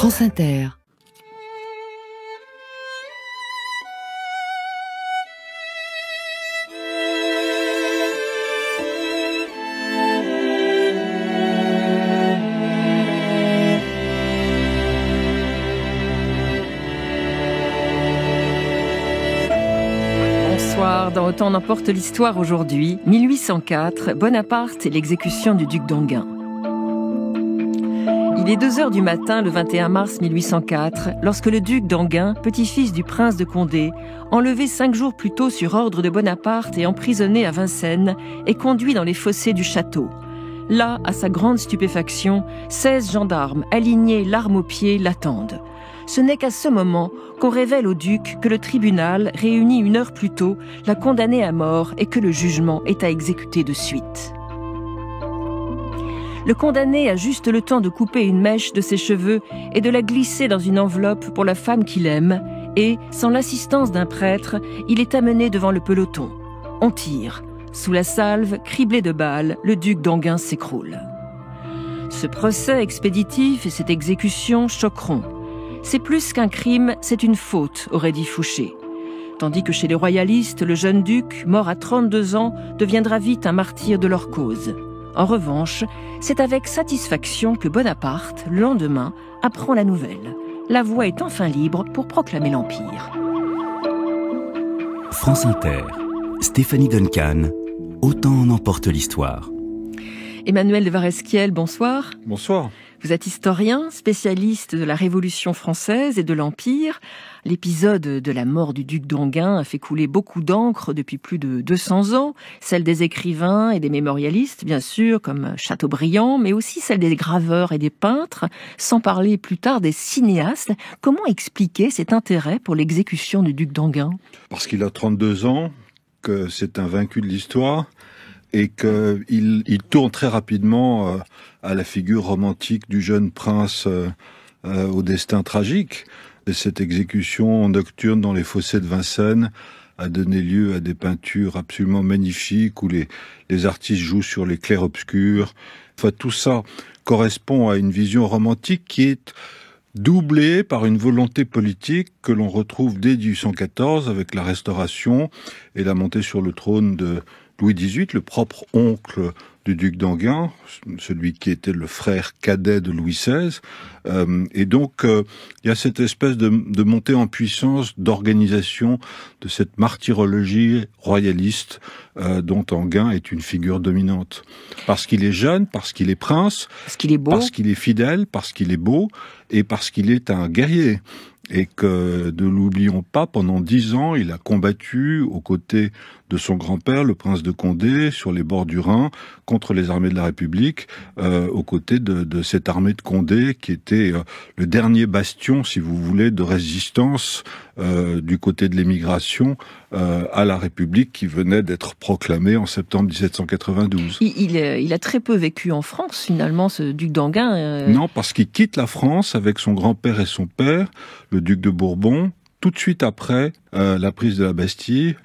France Inter. Dans Autant en emporte l'histoire aujourd'hui, 1804, Bonaparte et l'exécution du duc d'Enghien. Il est 2h du matin le 21 mars 1804, lorsque le duc d'Enghien, petit-fils du prince de Condé, enlevé 5 jours plus tôt sur ordre de Bonaparte et emprisonné à Vincennes, est conduit dans les fossés du château. Là, à sa grande stupéfaction, 16 gendarmes, alignés l'arme au pied, l'attendent. Ce n'est qu'à ce moment qu'on révèle au duc que le tribunal, réuni 1 heure plus tôt, l'a condamné à mort et que le jugement est à exécuter de suite. Le condamné a juste le temps de couper une mèche de ses cheveux et de la glisser dans une enveloppe pour la femme qu'il aime, et, sans l'assistance d'un prêtre, il est amené devant le peloton. On tire. Sous la salve, criblé de balles, le duc d'Enghien s'écroule. Ce procès expéditif et cette exécution choqueront. C'est plus qu'un crime, c'est une faute, aurait dit Fouché. Tandis que chez les royalistes, le jeune duc, mort à 32 ans, deviendra vite un martyr de leur cause. En revanche, c'est avec satisfaction que Bonaparte, le lendemain, apprend la nouvelle. La voie est enfin libre pour proclamer l'Empire. France Inter, Stéphanie Duncan, Autant en emporte l'histoire. Emmanuel de Varesquiel, bonsoir. Bonsoir. Vous êtes historien, spécialiste de la Révolution française et de l'Empire. L'épisode de la mort du duc d'Enghien a fait couler beaucoup d'encre depuis plus de 200 ans, celle des écrivains et des mémorialistes, bien sûr, comme Chateaubriand, mais aussi celle des graveurs et des peintres, sans parler plus tard des cinéastes. Comment expliquer cet intérêt pour l'exécution du duc d'Enghien ? Parce qu'il a 32 ans, que c'est un vaincu de l'histoire, et qu'il tourne très rapidement à la figure romantique du jeune prince au destin tragique. Et cette exécution nocturne dans les fossés de Vincennes a donné lieu à des peintures absolument magnifiques où les artistes jouent sur les clairs-obscurs. Enfin, tout ça correspond à une vision romantique qui est doublée par une volonté politique que l'on retrouve dès 1814 avec la Restauration et la montée sur le trône de Louis XVIII, le propre oncle du duc d'Enghien, celui qui était le frère cadet de Louis XVI. Et donc, il y a cette espèce de montée en puissance, d'organisation de cette martyrologie royaliste dont Enghien est une figure dominante. Parce qu'il est jeune, parce qu'il est prince, parce qu'il est beau, parce qu'il est fidèle, parce qu'il est beau et parce qu'il est un guerrier. Et que, ne l'oublions pas, pendant 10 ans, il a combattu aux côtés de son grand-père, le prince de Condé, sur les bords du Rhin, contre les armées de la République, aux côtés de cette armée de Condé, qui était le dernier bastion, si vous voulez, de résistance du côté de l'émigration à la République qui venait d'être proclamée en septembre 1792. Il a très peu vécu en France, finalement, ce duc d'Enghien. Non, parce qu'il quitte la France avec son grand-père et son père, le duc de Bourbon, tout de suite après la prise de la Bastille,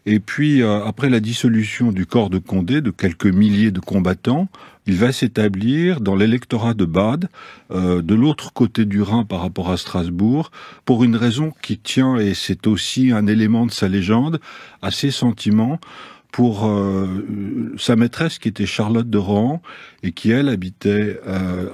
et puis après la dissolution du corps de Condé, de quelques milliers de combattants, il va s'établir dans l'électorat de Bade, de l'autre côté du Rhin par rapport à Strasbourg, pour une raison qui tient, et c'est aussi un élément de sa légende, à ses sentiments, pour sa maîtresse qui était Charlotte de Rohan et qui, elle, habitait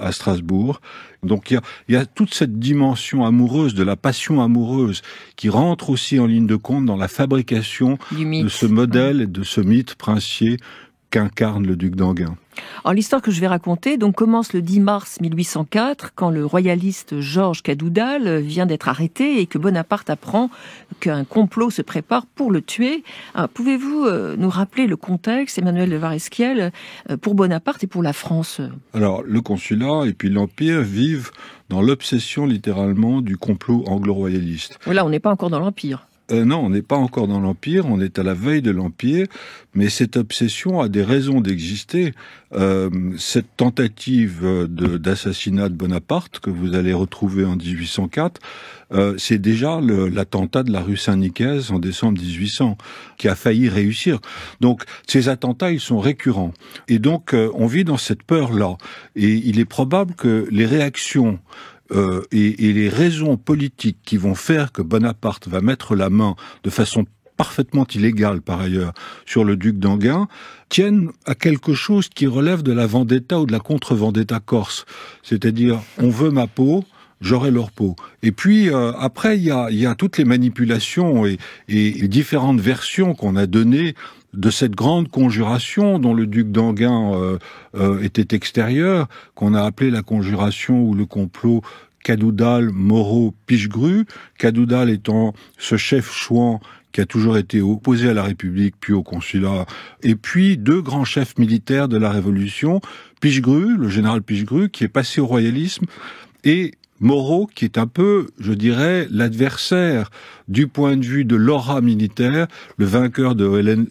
à Strasbourg. Donc il y a toute cette dimension amoureuse, de la passion amoureuse, qui rentre aussi en ligne de compte dans la fabrication de ce modèle et de ce mythe princier qu'incarne le duc d'Enghien. Alors l'histoire que je vais raconter commence le 10 mars 1804, quand le royaliste Georges Cadoudal vient d'être arrêté et que Bonaparte apprend qu'un complot se prépare pour le tuer. Alors, pouvez-vous nous rappeler le contexte, Emmanuel de Varesquiel, pour Bonaparte et pour la France ? Alors, le consulat et puis l'Empire vivent dans l'obsession littéralement du complot anglo-royaliste. Là, on n'est pas encore dans l'Empire. Non, on n'est pas encore dans l'Empire, on est à la veille de l'Empire, mais cette obsession a des raisons d'exister. Cette tentative d'assassinat de Bonaparte, que vous allez retrouver en 1804, c'est déjà l'attentat de la rue Saint-Nicaise en décembre 1800, qui a failli réussir. Donc, ces attentats, ils sont récurrents. Et donc, on vit dans cette peur-là. Et il est probable que les réactions et les raisons politiques qui vont faire que Bonaparte va mettre la main de façon parfaitement illégale par ailleurs sur le duc d'Enghien, tiennent à quelque chose qui relève de la vendetta ou de la contre-vendetta corse. C'est-à-dire, on veut ma peau, j'aurai leur peau. Et puis après, il y a toutes les manipulations et les différentes versions qu'on a données de cette grande conjuration dont le duc d'Enghien était extérieur, qu'on a appelé la conjuration ou le complot Cadoudal, Moreau, Pichegru. Cadoudal étant ce chef chouan qui a toujours été opposé à la République, puis au consulat, et puis 2 grands chefs militaires de la Révolution, Pichegru, le général Pichegru, qui est passé au royalisme, et Moreau, qui est un peu, je dirais, l'adversaire du point de vue de l'aura militaire, le vainqueur de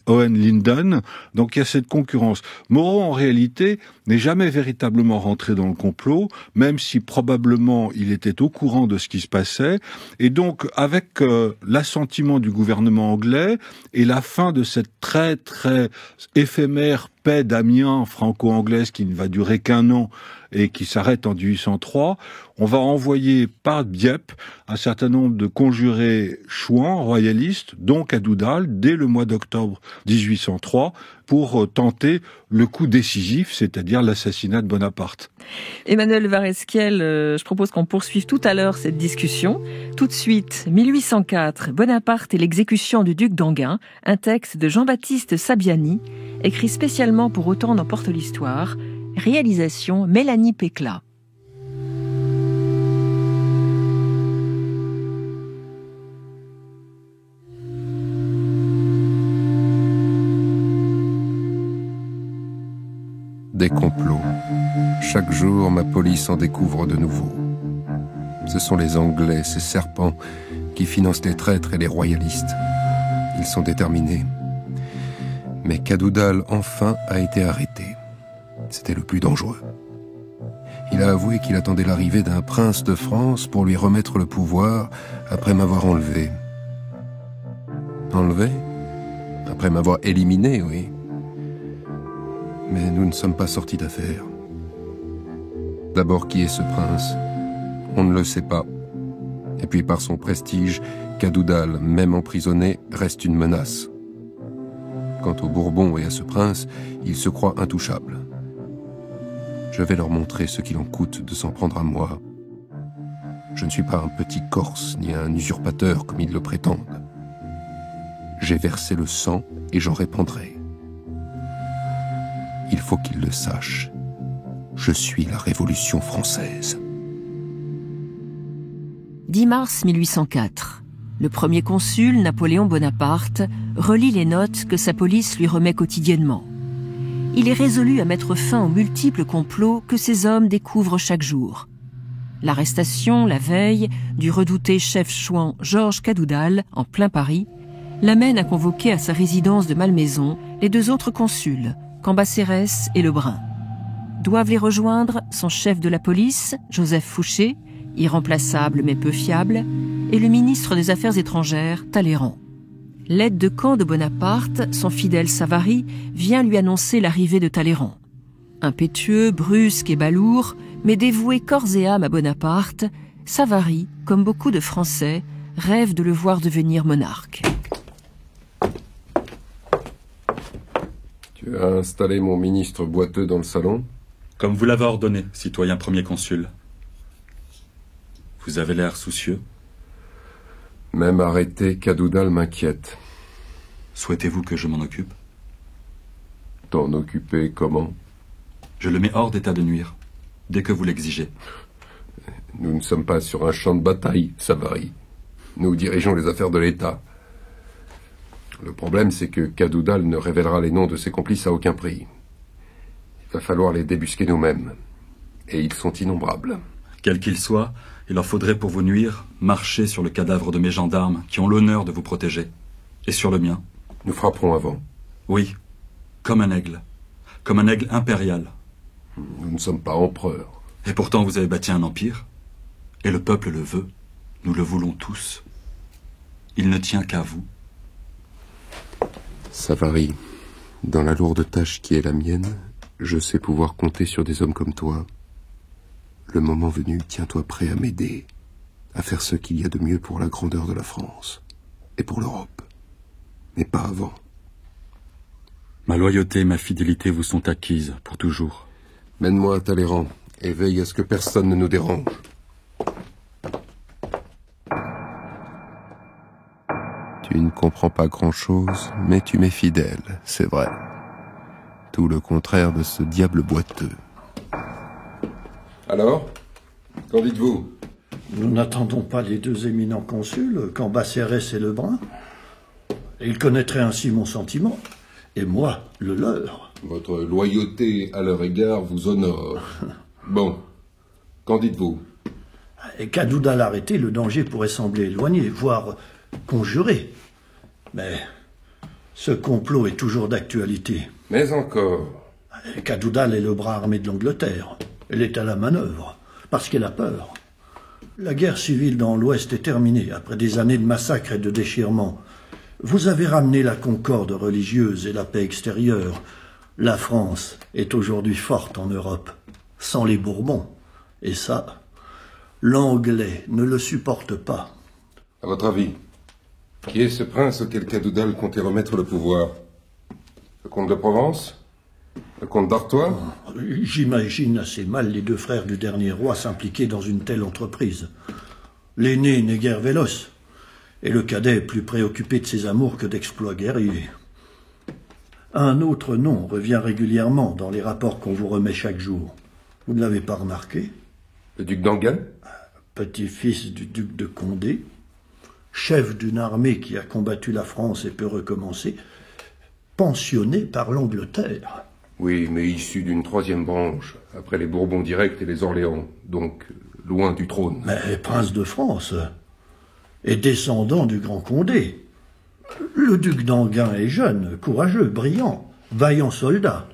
Hohenlinden. Donc il y a cette concurrence. Moreau, en réalité, n'est jamais véritablement rentré dans le complot, même si probablement il était au courant de ce qui se passait. Et donc, avec l'assentiment du gouvernement anglais et la fin de cette très, très éphémère paix d'Amiens franco-anglaise qui ne va durer qu'1 an et qui s'arrête en 1803, on va envoyer par Dieppe un certain nombre de conjurés chouans, royalistes, dont Cadoudal, dès le mois d'octobre 1803, pour tenter le coup décisif, c'est-à-dire l'assassinat de Bonaparte. Emmanuel Varesquiel, je propose qu'on poursuive tout à l'heure cette discussion. Tout de suite, 1804, Bonaparte et l'exécution du duc d'Enghien, un texte de Jean-Baptiste Sabiani, écrit spécialement pour Autant n'emporte l'histoire, réalisation Mélanie Pécla. Des complots. Chaque jour, ma police en découvre de nouveaux. Ce sont les Anglais, ces serpents, qui financent les traîtres et les royalistes. Ils sont déterminés. Mais Cadoudal, enfin, a été arrêté. C'était le plus dangereux. Il a avoué qu'il attendait l'arrivée d'un prince de France pour lui remettre le pouvoir après m'avoir enlevé. Enlevé ? Après m'avoir éliminé, oui. Mais nous ne sommes pas sortis d'affaire. D'abord, qui est ce prince ? On ne le sait pas. Et puis par son prestige, Cadoudal, même emprisonné, reste une menace. Quant aux Bourbons et à ce prince, ils se croient intouchables. Je vais leur montrer ce qu'il en coûte de s'en prendre à moi. Je ne suis pas un petit Corse, ni un usurpateur comme ils le prétendent. J'ai versé le sang et j'en répandrai. Il faut qu'ils le sachent. Je suis la Révolution française. 10 mars 1804. Le premier consul, Napoléon Bonaparte, relit les notes que sa police lui remet quotidiennement. Il est résolu à mettre fin aux multiples complots que ces hommes découvrent chaque jour. L'arrestation, la veille, du redouté chef chouan Georges Cadoudal, en plein Paris, l'amène à convoquer à sa résidence de Malmaison les 2 autres consuls, Cambacérès et Lebrun. Doivent les rejoindre son chef de la police, Joseph Fouché, irremplaçable mais peu fiable, et le ministre des Affaires étrangères, Talleyrand. L'aide de camp de Bonaparte, son fidèle Savary, vient lui annoncer l'arrivée de Talleyrand. Impétueux, brusque et balourd, mais dévoué corps et âme à Bonaparte, Savary, comme beaucoup de Français, rêve de le voir devenir monarque. Tu as installé mon ministre boiteux dans le salon ? Comme vous l'avez ordonné, citoyen premier consul. Vous avez l'air soucieux. Même arrêté, Cadoudal m'inquiète. Souhaitez-vous que je m'en occupe ? T'en occuper comment ? Je le mets hors d'état de nuire, dès que vous l'exigez. Nous ne sommes pas sur un champ de bataille, Savary. Nous dirigeons les affaires de l'État. Le problème, c'est que Cadoudal ne révélera les noms de ses complices à aucun prix. Il va falloir les débusquer nous-mêmes. Et ils sont innombrables. Quels qu'ils soient, il leur faudrait pour vous nuire marcher sur le cadavre de mes gendarmes qui ont l'honneur de vous protéger. Et sur le mien. Nous frapperons avant. Oui, comme un aigle. Comme un aigle impérial. Nous ne sommes pas empereurs. Et pourtant vous avez bâti un empire. Et le peuple le veut. Nous le voulons tous. Il ne tient qu'à vous. Savary, dans la lourde tâche qui est la mienne, je sais pouvoir compter sur des hommes comme toi. Le moment venu, tiens-toi prêt à m'aider, à faire ce qu'il y a de mieux pour la grandeur de la France et pour l'Europe. Mais pas avant. Ma loyauté et ma fidélité vous sont acquises pour toujours. Mène-moi à Talleyrand et veille à ce que personne ne nous dérange. Tu ne comprends pas grand-chose, mais tu m'es fidèle, c'est vrai. Tout le contraire de ce diable boiteux. Alors, qu'en dites-vous? Nous n'attendons pas les deux éminents consuls, Cambacérès et Lebrun. Ils connaîtraient ainsi mon sentiment, et moi, le leur. Votre loyauté à leur égard vous honore. Bon, qu'en dites-vous? Et qu'à Doudal arrêté, le danger pourrait sembler éloigné, voire conjuré. Mais ce complot est toujours d'actualité. Mais encore. Et qu'à Doudal est le bras armé de l'Angleterre. Elle est à la manœuvre, parce qu'elle a peur. La guerre civile dans l'Ouest est terminée, après des années de massacres et de déchirements. Vous avez ramené la concorde religieuse et la paix extérieure. La France est aujourd'hui forte en Europe, sans les Bourbons. Et ça, l'Anglais ne le supporte pas. À votre avis, qui est ce prince auquel Cadoudal comptait remettre le pouvoir? Le comte de Provence? Le comte d'Artois? J'imagine assez mal les deux frères du dernier roi s'impliquer dans une telle entreprise. L'aîné n'est guère véloce, et le cadet est plus préoccupé de ses amours que d'exploits guerriers. Un autre nom revient régulièrement dans les rapports qu'on vous remet chaque jour. Vous ne l'avez pas remarqué? Le duc d'Enghien? Petit-fils du duc de Condé, chef d'une armée qui a combattu la France et peut recommencer, pensionné par l'Angleterre. Oui, mais issu d'une troisième branche, après les Bourbons directs et les Orléans, donc loin du trône. Mais prince de France et descendant du grand Condé. Le duc d'Enghien est jeune, courageux, brillant, vaillant soldat.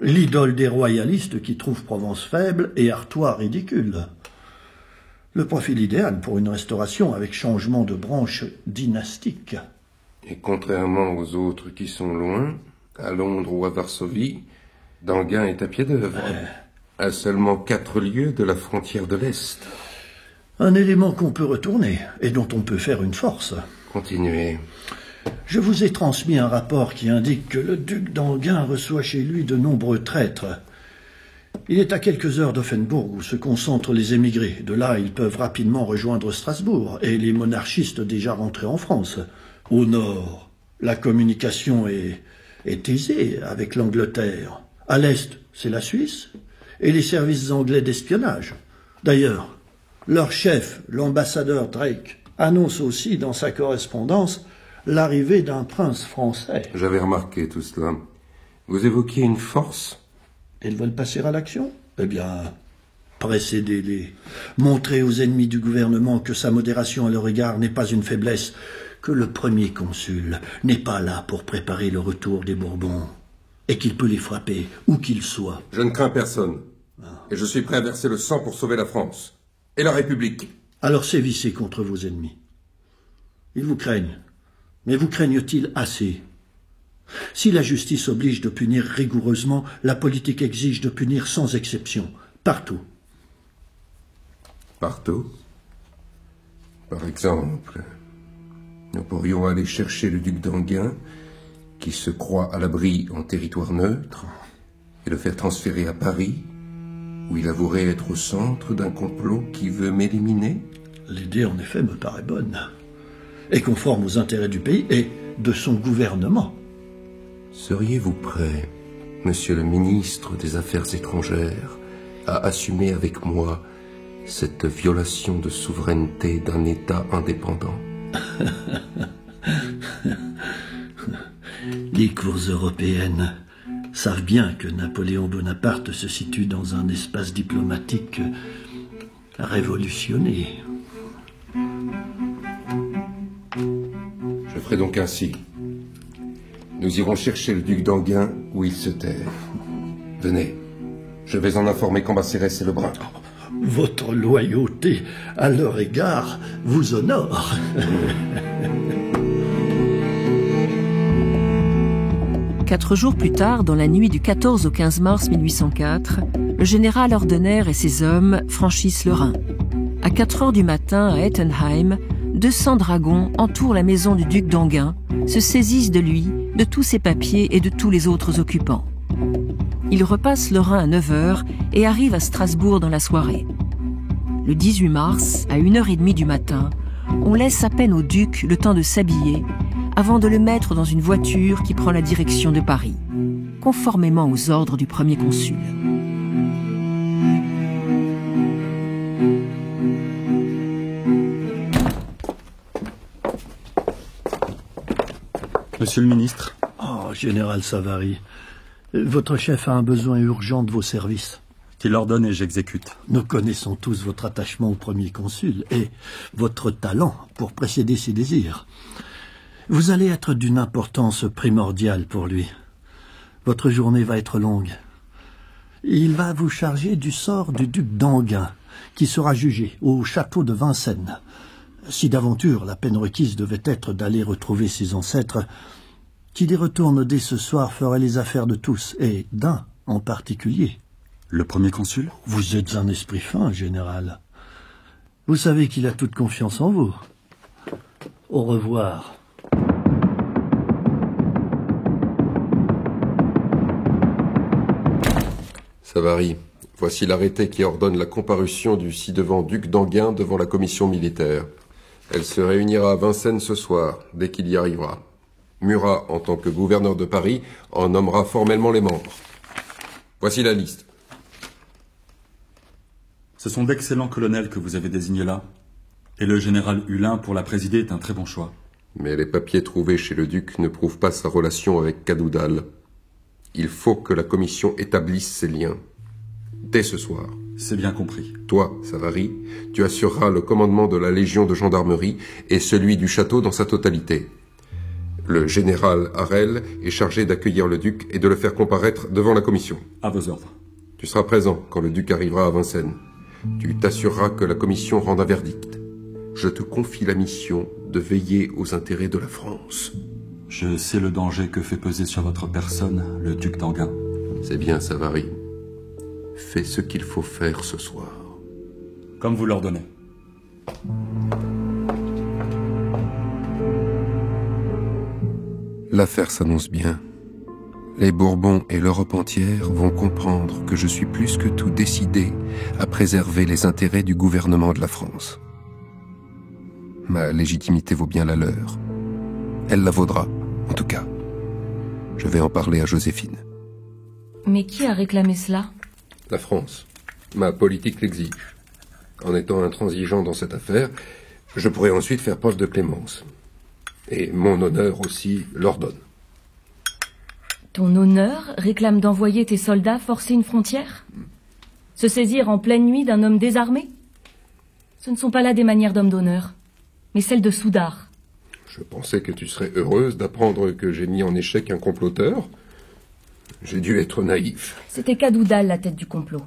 L'idole des royalistes qui trouvent Provence faible et Artois ridicule. Le profil idéal pour une restauration avec changement de branche dynastique. Et contrairement aux autres qui sont loin, à Londres ou à Varsovie, d'Enghien est à pied d'œuvre, à seulement 4 lieues de la frontière de l'Est. Un élément qu'on peut retourner et dont on peut faire une force. Continuez. Je vous ai transmis un rapport qui indique que le duc d'Enghien reçoit chez lui de nombreux traîtres. Il est à quelques heures d'Offenbourg où se concentrent les émigrés. De là, ils peuvent rapidement rejoindre Strasbourg et les monarchistes déjà rentrés en France. Au nord, la communication est aisée avec l'Angleterre. À l'est, c'est la Suisse et les services anglais d'espionnage. D'ailleurs, leur chef, l'ambassadeur Drake, annonce aussi dans sa correspondance l'arrivée d'un prince français. J'avais remarqué tout cela. Vous évoquiez une force? Ils veulent passer à l'action? Eh bien, précédez-les. Montrez aux ennemis du gouvernement que sa modération à leur égard n'est pas une faiblesse, que le premier consul n'est pas là pour préparer le retour des Bourbons, et qu'il peut les frapper, où qu'ils soient. Je ne crains personne. Et je suis prêt à verser le sang pour sauver la France. Et la République. Alors sévissez contre vos ennemis. Ils vous craignent. Mais vous craignent-ils assez? Si la justice oblige de punir rigoureusement, la politique exige de punir sans exception, partout. Partout? Par exemple, nous pourrions aller chercher le duc d'Enghien, qui se croit à l'abri en territoire neutre, et le faire transférer à Paris, où il avouerait être au centre d'un complot qui veut m'éliminer? L'idée, en effet, me paraît bonne, et conforme aux intérêts du pays et de son gouvernement. Seriez-vous prêt, monsieur le ministre des Affaires étrangères, à assumer avec moi cette violation de souveraineté d'un État indépendant? Les cours européennes savent bien que Napoléon Bonaparte se situe dans un espace diplomatique révolutionné. Je ferai donc ainsi. Nous irons chercher le duc d'Enghien où il se terre. Venez, je vais en informer Cambacérès et Lebrun. Votre loyauté à leur égard vous honore. 4 jours plus tard, dans la nuit du 14 au 15 mars 1804, le général Ordener et ses hommes franchissent le Rhin. À 4 heures du matin, à Ettenheim, 200 dragons entourent la maison du duc d'Enghien, se saisissent de lui, de tous ses papiers et de tous les autres occupants. Ils repassent le Rhin à 9 heures et arrivent à Strasbourg dans la soirée. Le 18 mars, à 1h30 du matin, on laisse à peine au duc le temps de s'habiller avant de le mettre dans une voiture qui prend la direction de Paris, conformément aux ordres du premier consul. Monsieur le ministre. Oh, Général Savary, votre chef a un besoin urgent de vos services. Qu'il ordonne et j'exécute. Nous connaissons tous votre attachement au premier consul et votre talent pour précéder ses désirs. Vous allez être d'une importance primordiale pour lui. Votre journée va être longue. Il va vous charger du sort du duc d'Enghien, qui sera jugé au château de Vincennes. Si d'aventure la peine requise devait être d'aller retrouver ses ancêtres, qu'il y retourne dès ce soir ferait les affaires de tous, et d'un en particulier. Le premier consul? Vous êtes un esprit fin, général. Vous savez qu'il a toute confiance en vous. Au revoir. Savary, voici l'arrêté qui ordonne la comparution du ci-devant duc d'Enghien devant la commission militaire. Elle se réunira à Vincennes ce soir, dès qu'il y arrivera. Murat, en tant que gouverneur de Paris, en nommera formellement les membres. Voici la liste. Ce sont d'excellents colonels que vous avez désignés là. Et le général Hulin pour la présider est un très bon choix. Mais les papiers trouvés chez le duc ne prouvent pas sa relation avec Cadoudal. Il faut que la commission établisse ces liens. Dès ce soir. C'est bien compris. Toi, Savary, tu assureras le commandement de la légion de gendarmerie et celui du château dans sa totalité. Le général Harel est chargé d'accueillir le duc et de le faire comparaître devant la commission. À vos ordres. Tu seras présent quand le duc arrivera à Vincennes. Tu t'assureras que la commission rende un verdict. Je te confie la mission de veiller aux intérêts de la France. Je sais le danger que fait peser sur votre personne le duc d'Enghien. C'est bien, Savary. Fais ce qu'il faut faire ce soir. Comme vous l'ordonnez. L'affaire s'annonce bien. Les Bourbons et l'Europe entière vont comprendre que je suis plus que tout décidé à préserver les intérêts du gouvernement de la France. Ma légitimité vaut bien la leur. Elle la vaudra, en tout cas. Je vais en parler à Joséphine. Mais qui a réclamé cela? La France. Ma politique l'exige. En étant intransigeant dans cette affaire, je pourrais ensuite faire preuve de clémence. Et mon honneur aussi l'ordonne. Ton honneur réclame d'envoyer tes soldats forcer une frontière? Se saisir en pleine nuit d'un homme désarmé? Ce ne sont pas là des manières d'homme d'honneur, mais celles de soudard. Je pensais que tu serais heureuse d'apprendre que j'ai mis en échec un comploteur. J'ai dû être naïf. C'était Cadoudal la tête du complot.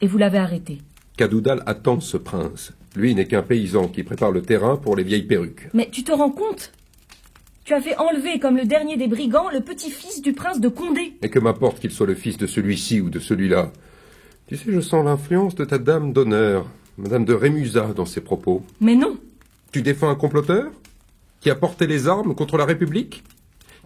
Et vous l'avez arrêté. Cadoudal attend ce prince. Lui n'est qu'un paysan qui prépare le terrain pour les vieilles perruques. Mais tu te rends compte? Tu as fait enlever, comme le dernier des brigands, le petit-fils du prince de Condé. Et que m'importe qu'il soit le fils de celui-ci ou de celui-là. Tu sais, je sens l'influence de ta dame d'honneur, Madame de Rémusat, dans ses propos. Mais non. Tu défends un comploteur qui a porté les armes contre la République,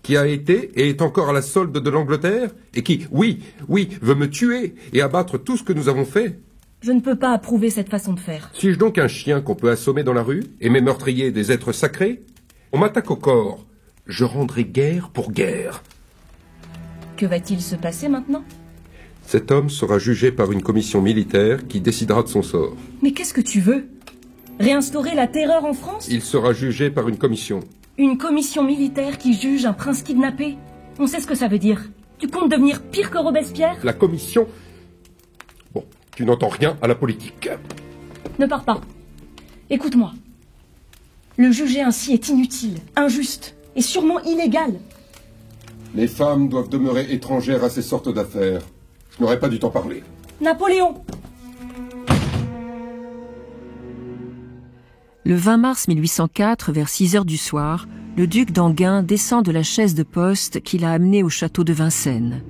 qui a été et est encore à la solde de l'Angleterre, et qui, oui, veut me tuer et abattre tout ce que nous avons fait. Je ne peux pas approuver cette façon de faire. Suis-je donc un chien qu'on peut assommer dans la rue, et mes meurtriers des êtres sacrés? On m'attaque au corps. Je rendrai guerre pour guerre. Que va-t-il se passer maintenant? Cet homme sera jugé par une commission militaire qui décidera de son sort. Mais qu'est-ce que tu veux? Réinstaurer la terreur en France? Il sera jugé par une commission. Une commission militaire qui juge un prince kidnappé? On sait ce que ça veut dire. Tu comptes devenir pire que Robespierre? La commission... Bon, tu n'entends rien à la politique. Ne pars pas. Écoute-moi. Le juger ainsi est inutile, injuste et sûrement illégal. Les femmes doivent demeurer étrangères à ces sortes d'affaires. Je n'aurais pas dû t'en parler. Napoléon! Le 20 mars 1804, vers 6 heures du soir, le duc d'Enghien descend de la chaise de poste qu'il a amenée au château de Vincennes.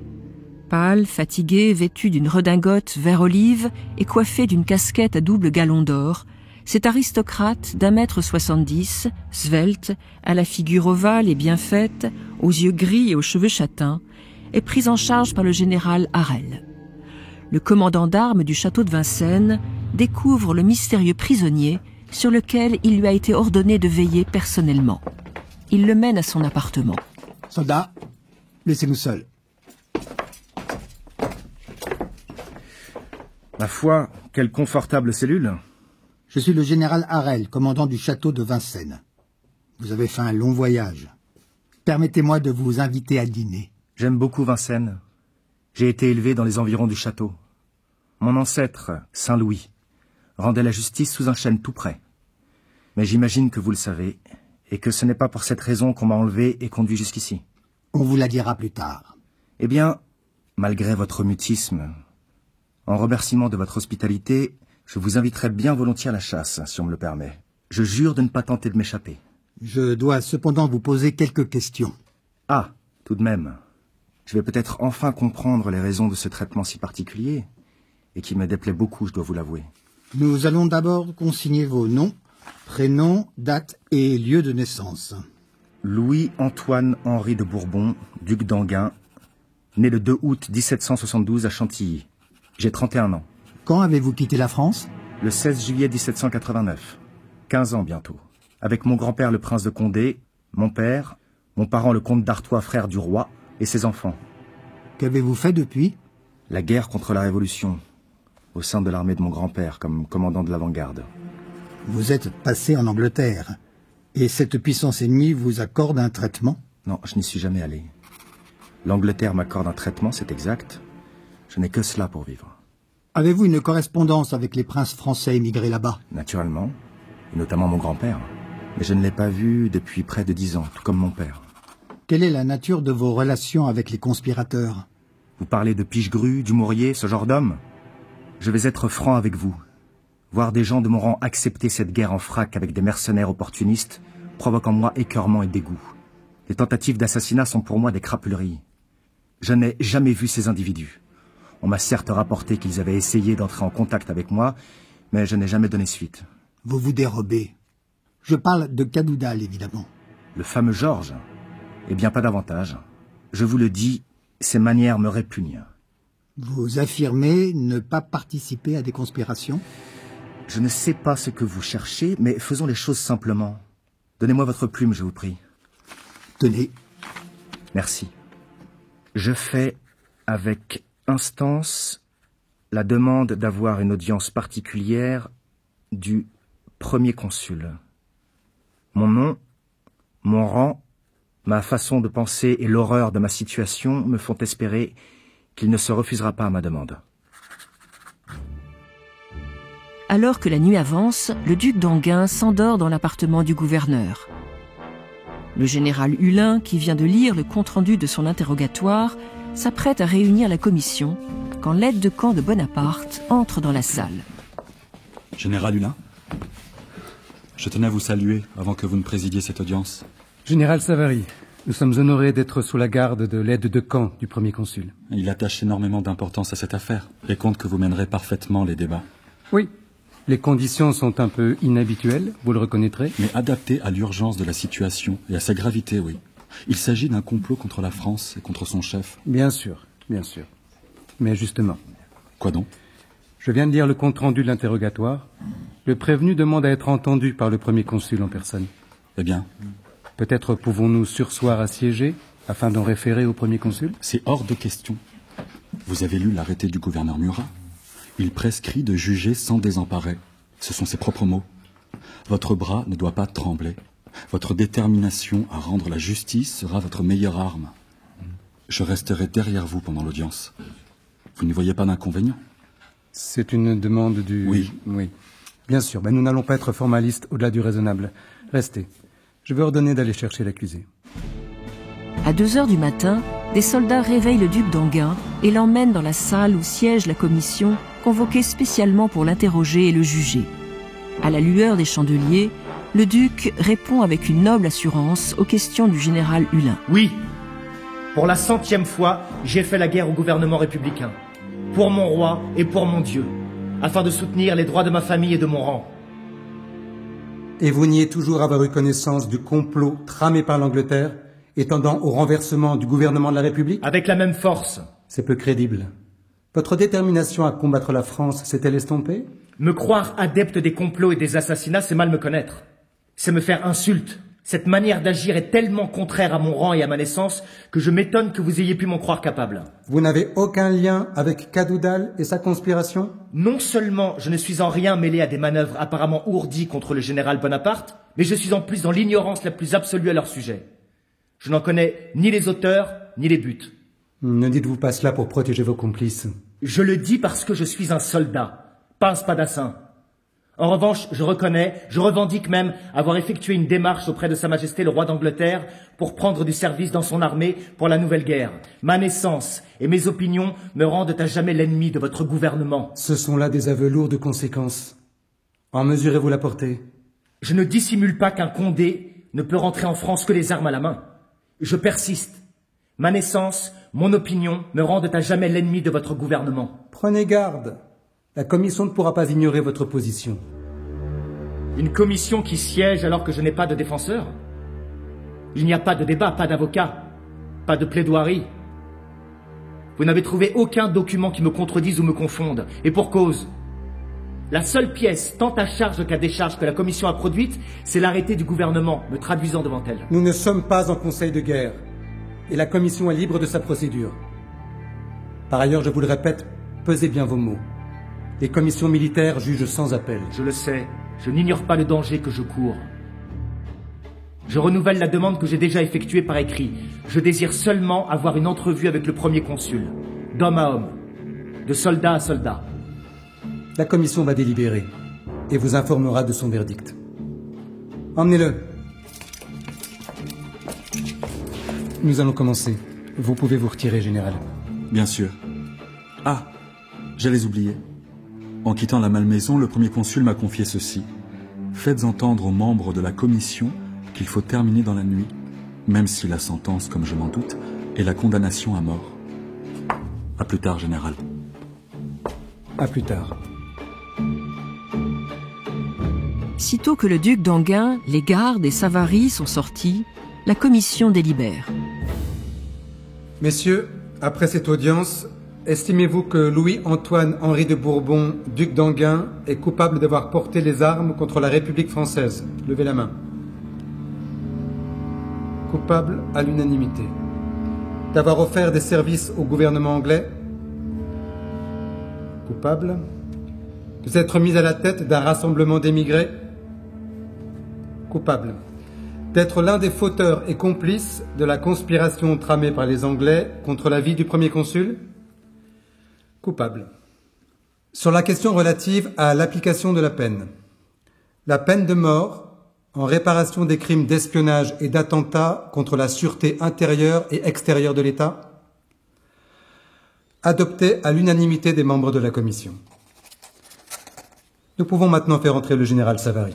Pâle, fatigué, vêtu d'une redingote vert olive et coiffé d'une casquette à double galon d'or, cet aristocrate d'1,70 m, svelte, à la figure ovale et bien faite, aux yeux gris et aux cheveux châtains, est pris en charge par le général Harel. Le commandant d'armes du château de Vincennes découvre le mystérieux prisonnier sur lequel il lui a été ordonné de veiller personnellement. Il le mène à son appartement. Soldats, laissez-nous seuls. Ma foi, quelle confortable cellule. Je suis le général Harel, commandant du château de Vincennes. Vous avez fait un long voyage. Permettez-moi de vous inviter à dîner. J'aime beaucoup Vincennes. J'ai été élevé dans les environs du château. Mon ancêtre, Saint Louis, rendait la justice sous un chêne tout près. Mais j'imagine que vous le savez, et que ce n'est pas pour cette raison qu'on m'a enlevé et conduit jusqu'ici. On vous la dira plus tard. Eh bien, malgré votre mutisme, en remerciement de votre hospitalité, je vous inviterai bien volontiers à la chasse, si on me le permet. Je jure de ne pas tenter de m'échapper. Je dois cependant vous poser quelques questions. Ah, tout de même. Je vais peut-être enfin comprendre les raisons de ce traitement si particulier, et qui me déplaît beaucoup, je dois vous l'avouer. Nous allons d'abord consigner vos noms, prénoms, date et lieu de naissance. Louis-Antoine-Henri de Bourbon, duc d'Enghien, né le 2 août 1772 à Chantilly. J'ai 31 ans. Quand avez-vous quitté la France? Le 16 juillet 1789. 15 ans bientôt. Avec mon grand-père le prince de Condé, mon père, mon parent le comte d'Artois, frère du roi, et ses enfants. Qu'avez-vous fait depuis? La guerre contre la Révolution, au sein de l'armée de mon grand-père, comme commandant de l'avant-garde. Vous êtes passé en Angleterre, et cette puissance ennemie vous accorde un traitement? Non, je n'y suis jamais allé. L'Angleterre m'accorde un traitement, c'est exact. Je n'ai que cela pour vivre. Avez-vous une correspondance avec les princes français émigrés là-bas? Naturellement, et notamment mon grand-père. Mais je ne l'ai pas vu depuis près de 10 ans, tout comme mon père. Quelle est la nature de vos relations avec les conspirateurs? Vous parlez de Pichegru, Dumouriez, ce genre d'homme? Je vais être franc avec vous. Voir des gens de mon rang accepter cette guerre en frac avec des mercenaires opportunistes provoque en moi écœurement et dégoût. Les tentatives d'assassinat sont pour moi des crapuleries. Je n'ai jamais vu ces individus. On m'a certes rapporté qu'ils avaient essayé d'entrer en contact avec moi, mais je n'ai jamais donné suite. Vous vous dérobez. Je parle de Cadoudal, évidemment. Le fameux Georges? Eh bien, pas davantage. Je vous le dis, ses manières me répugnent. Vous affirmez ne pas participer à des conspirations? Je ne sais pas ce que vous cherchez, mais faisons les choses simplement. Donnez-moi votre plume, je vous prie. Tenez. Merci. Je fais avec instance la demande d'avoir une audience particulière du premier consul. Mon nom, mon rang, ma façon de penser et l'horreur de ma situation me font espérer qu'il ne se refusera pas à ma demande. Alors que la nuit avance, le duc d'Enghien s'endort dans l'appartement du gouverneur. Le général Hulin, qui vient de lire le compte-rendu de son interrogatoire, s'apprête à réunir la commission quand l'aide de camp de Bonaparte entre dans la salle. Général Hulin, je tenais à vous saluer avant que vous ne présidiez cette audience. Général Savary, nous sommes honorés d'être sous la garde de l'aide de camp du premier consul. Il attache énormément d'importance à cette affaire et compte que vous mènerez parfaitement les débats. Oui, les conditions sont un peu inhabituelles, vous le reconnaîtrez. Mais adaptées à l'urgence de la situation et à sa gravité, oui. Il s'agit d'un complot contre la France et contre son chef. Bien sûr, bien sûr. Mais justement. Quoi donc? Je viens de lire le compte-rendu de l'interrogatoire. Le prévenu demande à être entendu par le premier consul en personne. Eh bien? Peut-être pouvons-nous surseoir à siéger afin d'en référer au premier consul? C'est hors de question. Vous avez lu l'arrêté du gouverneur Murat? Il prescrit de juger sans désemparer. Ce sont ses propres mots. Votre bras ne doit pas trembler. Votre détermination à rendre la justice sera votre meilleure arme. Je resterai derrière vous pendant l'audience. Vous n'y voyez pas d'inconvénient? C'est une demande du... Oui. Oui. Bien sûr, mais nous n'allons pas être formalistes au-delà du raisonnable. Restez. Je vais ordonner d'aller chercher l'accusé. À 2h du matin, des soldats réveillent le duc d'Enghien et l'emmènent dans la salle où siège la commission, convoquée spécialement pour l'interroger et le juger. À la lueur des chandeliers, le duc répond avec une noble assurance aux questions du général Hulin. Oui, Pour la 100e fois, j'ai fait la guerre au gouvernement républicain. Pour mon roi et pour mon Dieu. Afin de soutenir les droits de ma famille et de mon rang. Et vous niez toujours avoir eu connaissance du complot tramé par l'Angleterre et tendant au renversement du gouvernement de la République? Avec la même force. C'est peu crédible. Votre détermination à combattre la France s'est-elle estompée? Me croire adepte des complots et des assassinats, c'est mal me connaître. C'est me faire insulte. Cette manière d'agir est tellement contraire à mon rang et à ma naissance que je m'étonne que vous ayez pu m'en croire capable. Vous n'avez aucun lien avec Cadoudal et sa conspiration? Non seulement je ne suis en rien mêlé à des manœuvres apparemment ourdies contre le général Bonaparte, mais je suis en plus dans l'ignorance la plus absolue à leur sujet. Je n'en connais ni les auteurs, ni les buts. Ne dites-vous pas cela pour protéger vos complices? Je le dis parce que je suis un soldat, pas un spadassin. En revanche, je reconnais, je revendique même avoir effectué une démarche auprès de Sa Majesté le roi d'Angleterre pour prendre du service dans son armée pour la nouvelle guerre. Ma naissance et mes opinions me rendent à jamais l'ennemi de votre gouvernement. Ce sont là des aveux lourds de conséquences. En mesurez-vous la portée? Je ne dissimule pas qu'un Condé ne peut rentrer en France que les armes à la main. Je persiste. Ma naissance, mon opinion me rendent à jamais l'ennemi de votre gouvernement. Prenez garde. La commission ne pourra pas ignorer votre position. Une commission qui siège alors que je n'ai pas de défenseur? Il n'y a pas de débat, pas d'avocat, pas de plaidoirie. Vous n'avez trouvé aucun document qui me contredise ou me confonde, et pour cause. La seule pièce, tant à charge qu'à décharge, que la commission a produite, c'est l'arrêté du gouvernement, me traduisant devant elle. Nous ne sommes pas en conseil de guerre, et la commission est libre de sa procédure. Par ailleurs, je vous le répète, pesez bien vos mots. Les commissions militaires jugent sans appel. Je le sais, je n'ignore pas le danger que je cours. Je renouvelle la demande que j'ai déjà effectuée par écrit. Je désire seulement avoir une entrevue avec le premier consul, d'homme à homme, de soldat à soldat. La commission va délibérer et vous informera de son verdict. Emmenez-le. Nous allons commencer. Vous pouvez vous retirer, général. Bien sûr. Ah, j'allais oublier. En quittant la malmaison, le premier consul m'a confié ceci. Faites entendre aux membres de la commission qu'il faut terminer dans la nuit, même si la sentence, comme je m'en doute, est la condamnation à mort. À plus tard, général. À plus tard. Sitôt que le duc d'Enghien, les gardes et Savary sont sortis, la commission délibère. Messieurs, après cette audience, estimez-vous que Louis-Antoine-Henri de Bourbon, duc d'Enghien, est coupable d'avoir porté les armes contre la République française? Levez la main. Coupable à l'unanimité. D'avoir offert des services au gouvernement anglais? Coupable. De s'être mis à la tête d'un rassemblement d'émigrés? Coupable. D'être l'un des fauteurs et complices de la conspiration tramée par les Anglais contre la vie du premier consul? Coupable. Sur la question relative à l'application de la peine de mort en réparation des crimes d'espionnage et d'attentat contre la sûreté intérieure et extérieure de l'État, adoptée à l'unanimité des membres de la commission. Nous pouvons maintenant faire entrer le général Savary.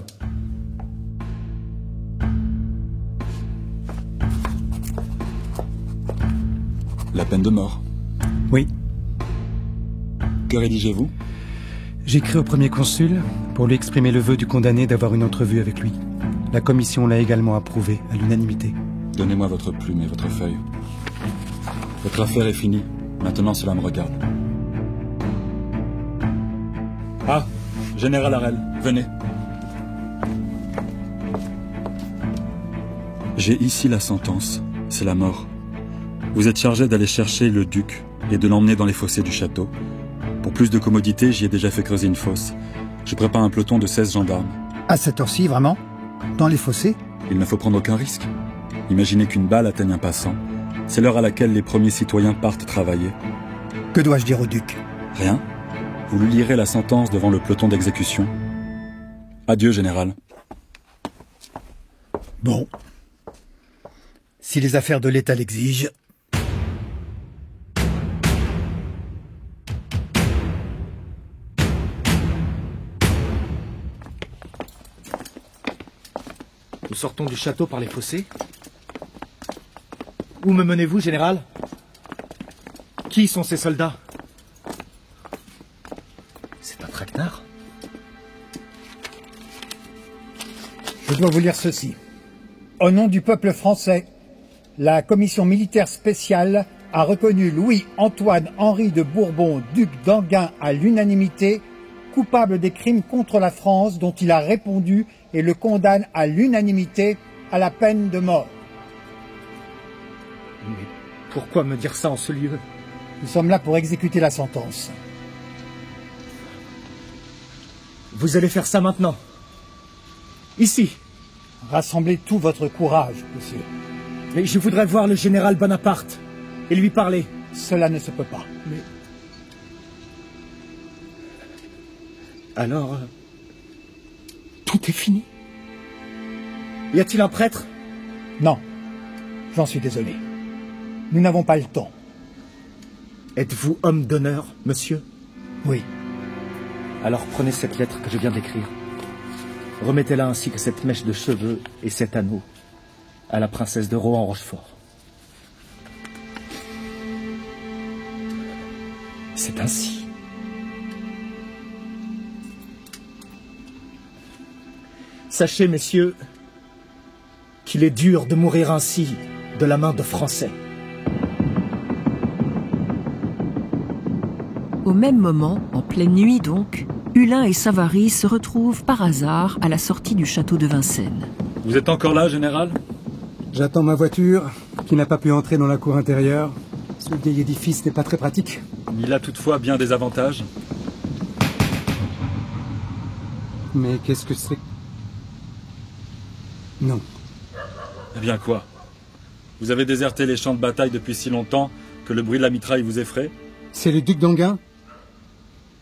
La peine de mort. Oui. Que rédigez-vous? J'écris au premier consul pour lui exprimer le vœu du condamné d'avoir une entrevue avec lui. La commission l'a également approuvé à l'unanimité. Donnez-moi votre plume et votre feuille. Votre affaire est finie. Maintenant, cela me regarde. Ah, Général Harel, venez. J'ai ici la sentence. C'est la mort. Vous êtes chargé d'aller chercher le duc et de l'emmener dans les fossés du château. Pour plus de commodité, j'y ai déjà fait creuser une fosse. Je prépare un peloton de 16 gendarmes. À cette heure-ci, vraiment? Dans les fossés? Il ne faut prendre aucun risque. Imaginez qu'une balle atteigne un passant. C'est l'heure à laquelle les premiers citoyens partent travailler. Que dois-je dire au duc? Rien. Vous lui lirez la sentence devant le peloton d'exécution. Adieu, général. Bon. Si les affaires de l'État l'exigent... Nous sortons du château par les fossés. Où me menez-vous, général? Qui sont ces soldats? C'est un traquenard? Je dois vous lire ceci. Au nom du peuple français, la commission militaire spéciale a reconnu Louis-Antoine-Henri de Bourbon, duc d'Enghien, à l'unanimité, coupable des crimes contre la France dont il a répondu et le condamne à l'unanimité à la peine de mort. Mais pourquoi me dire ça en ce lieu? Nous sommes là pour exécuter la sentence. Vous allez faire ça maintenant? Ici? Rassemblez tout votre courage, monsieur. Mais je voudrais voir le général Bonaparte et lui parler. Cela ne se peut pas. Mais... Alors... tout est fini? Y a-t-il un prêtre? Non. J'en suis désolé. Nous n'avons pas le temps. Êtes-vous homme d'honneur, monsieur? Oui. Alors prenez cette lettre que je viens d'écrire. Remettez-la ainsi que cette mèche de cheveux et cet anneau à la princesse de Rohan-Rochefort. C'est ainsi. Sachez, messieurs, qu'il est dur de mourir ainsi de la main de Français. Au même moment, en pleine nuit donc, Hulin et Savary se retrouvent par hasard à la sortie du château de Vincennes. Vous êtes encore là, général? J'attends ma voiture, qui n'a pas pu entrer dans la cour intérieure. Ce vieil édifice n'est pas très pratique. Il a toutefois bien des avantages. Mais qu'est-ce que c'est? Non. Eh bien quoi? Vous avez déserté les champs de bataille depuis si longtemps que le bruit de la mitraille vous effraie? C'est le duc d'Enghien?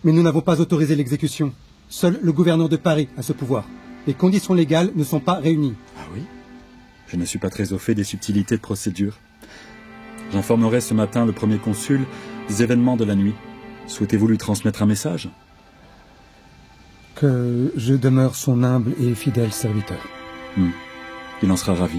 Mais nous n'avons pas autorisé l'exécution. Seul le gouverneur de Paris a ce pouvoir. Les conditions légales ne sont pas réunies. Ah oui? Je ne suis pas très au fait des subtilités de procédure. J'informerai ce matin le premier consul des événements de la nuit. Souhaitez-vous lui transmettre un message? Que je demeure son humble et fidèle serviteur. Il en sera ravi.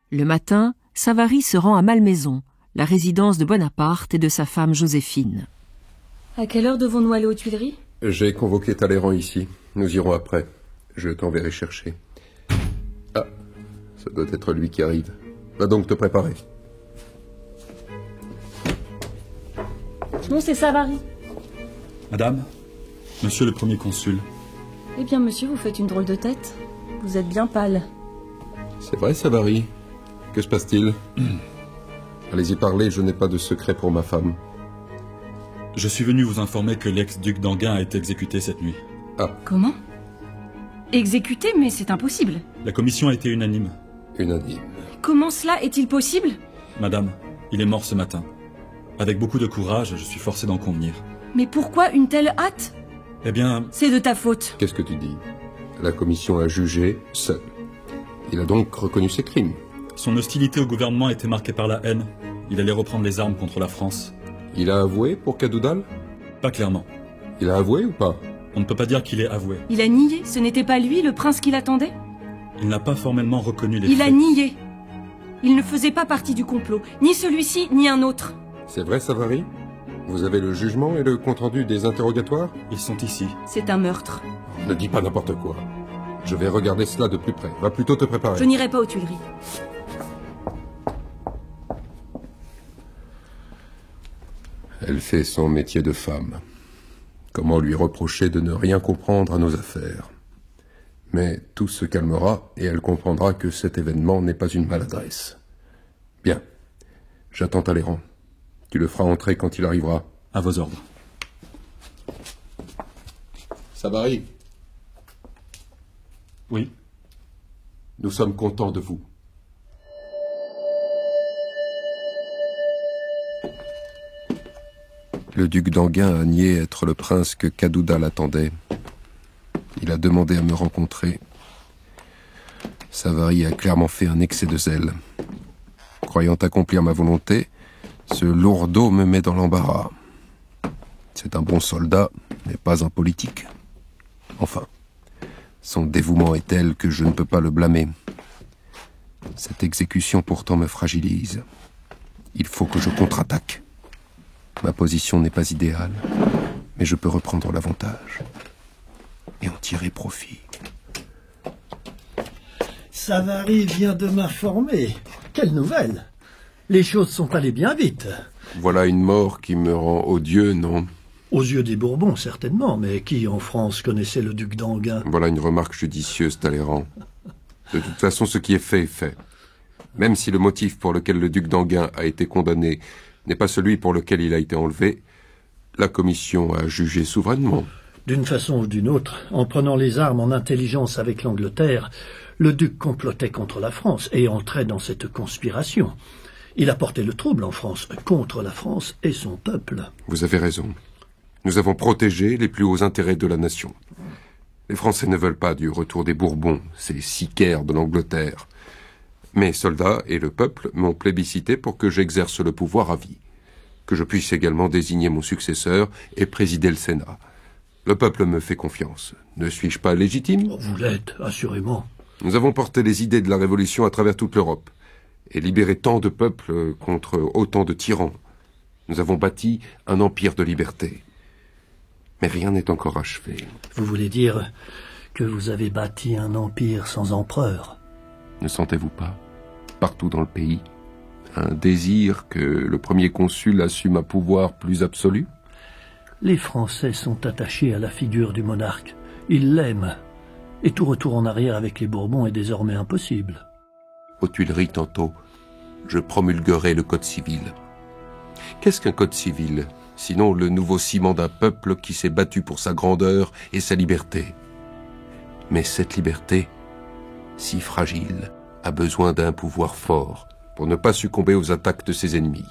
Le matin, Savary se rend à Malmaison, la résidence de Bonaparte et de sa femme Joséphine. À quelle heure devons-nous aller aux Tuileries? J'ai convoqué Talleyrand ici. Nous irons après. Je t'enverrai chercher. Ah, ça doit être lui qui arrive. Va donc te préparer. Non, c'est Savary. Madame, monsieur le premier consul. Eh bien, monsieur, vous faites une drôle de tête. Vous êtes bien pâle. C'est vrai, Savary. Que se passe-t-il? Allez-y parler, je n'ai pas de secret pour ma femme. Je suis venu vous informer que l'ex-duc d'Enghien a été exécuté cette nuit. Ah. Comment? Exécuté? Mais c'est impossible. La commission a été unanime. Unanime. Comment cela est-il possible? Madame, il est mort ce matin. Avec beaucoup de courage, je suis forcé d'en convenir. Mais pourquoi une telle hâte? Eh bien... C'est de ta faute. Qu'est-ce que tu dis? La commission a jugé seul. Il a donc reconnu ses crimes. Son hostilité au gouvernement était marquée par la haine. Il allait reprendre les armes contre la France. Il a avoué pour Cadoudal? Pas clairement. Il a avoué ou pas? On ne peut pas dire qu'il ait avoué. Il a nié? Ce n'était pas lui, le prince qui l'attendait? Il n'a pas formellement reconnu les faits. Il a nié. Il ne faisait pas partie du complot. Ni celui-ci, ni un autre. C'est vrai, Savary? Vous avez le jugement et le compte-rendu des interrogatoires? Ils sont ici. C'est un meurtre. Ne dis pas n'importe quoi. Je vais regarder cela de plus près. Va plutôt te préparer. Je n'irai pas aux Tuileries. Elle fait son métier de femme. Comment lui reprocher de ne rien comprendre à nos affaires? Mais tout se calmera et elle comprendra que cet événement n'est pas une maladresse. Bien. J'attends Talleyrand. Tu le feras entrer quand il arrivera. À vos ordres. Savary. Oui. Nous sommes contents de vous. Le duc d'Enghien a nié être le prince que Cadoudal attendait. Il a demandé à me rencontrer. Savary a clairement fait un excès de zèle. Croyant accomplir ma volonté, ce lourdeau me met dans l'embarras. C'est un bon soldat, mais pas un politique. Enfin, son dévouement est tel que je ne peux pas le blâmer. Cette exécution pourtant me fragilise. Il faut que je contre-attaque. Ma position n'est pas idéale, mais je peux reprendre l'avantage et en tirer profit. Savary vient de m'informer. Quelle nouvelle! Les choses sont allées bien vite. Voilà une mort qui me rend odieux, non? Aux yeux des Bourbons, certainement, mais qui, en France, connaissait le duc d'Enghien? Voilà une remarque judicieuse, Talleyrand. De toute façon, ce qui est fait est fait. Même si le motif pour lequel le duc d'Enghien a été condamné n'est pas celui pour lequel il a été enlevé, la commission a jugé souverainement. D'une façon ou d'une autre, en prenant les armes en intelligence avec l'Angleterre, le duc complotait contre la France et entrait dans cette conspiration. Il a porté le trouble en France, contre la France et son peuple. Vous avez raison. Nous avons protégé les plus hauts intérêts de la nation. Les Français ne veulent pas du retour des Bourbons, ces sicaires de l'Angleterre. Mes soldats et le peuple m'ont plébiscité pour que j'exerce le pouvoir à vie, que je puisse également désigner mon successeur et présider le Sénat. Le peuple me fait confiance. Ne suis-je pas légitime? Vous l'êtes, assurément. Nous avons porté les idées de la Révolution à travers toute l'Europe et libéré tant de peuples contre autant de tyrans. Nous avons bâti un empire de liberté. Mais rien n'est encore achevé. Vous voulez dire que vous avez bâti un empire sans empereur? Ne sentez-vous pas, partout dans le pays, un désir que le premier consul assume un pouvoir plus absolu? Les Français sont attachés à la figure du monarque. Ils l'aiment. Et tout retour en arrière avec les Bourbons est désormais impossible. Aux Tuileries, tantôt, je promulguerai le Code civil. Qu'est-ce qu'un Code civil, sinon le nouveau ciment d'un peuple qui s'est battu pour sa grandeur et sa liberté? Mais cette liberté, si fragile, a besoin d'un pouvoir fort pour ne pas succomber aux attaques de ses ennemis.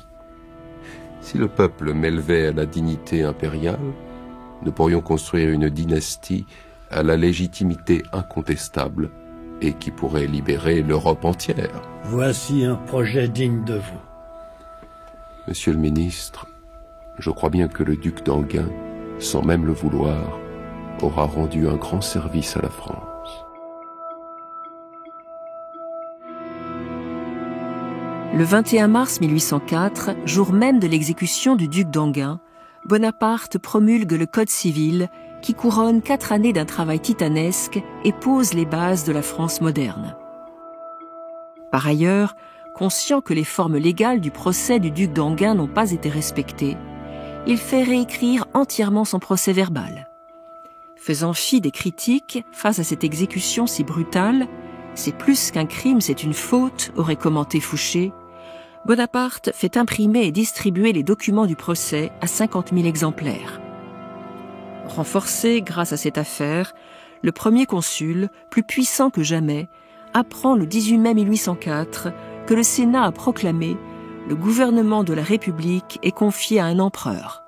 Si le peuple m'élevait à la dignité impériale, nous pourrions construire une dynastie à la légitimité incontestable et qui pourrait libérer l'Europe entière. Voici un projet digne de vous. Monsieur le ministre, je crois bien que le duc d'Enghien, sans même le vouloir, aura rendu un grand service à la France. Le 21 mars 1804, jour même de l'exécution du duc d'Enghien, Bonaparte promulgue le Code civil qui couronne 4 années d'un travail titanesque et pose les bases de la France moderne. Par ailleurs, conscient que les formes légales du procès du duc d'Enghien n'ont pas été respectées, il fait réécrire entièrement son procès-verbal. Faisant fi des critiques face à cette exécution si brutale, « C'est plus qu'un crime, c'est une faute », aurait commenté Fouché, Bonaparte fait imprimer et distribuer les documents du procès à 50 000 exemplaires. Renforcé grâce à cette affaire, le premier consul, plus puissant que jamais, apprend le 18 mai 1804 que le Sénat a proclamé « Le gouvernement de la République est confié à un empereur ».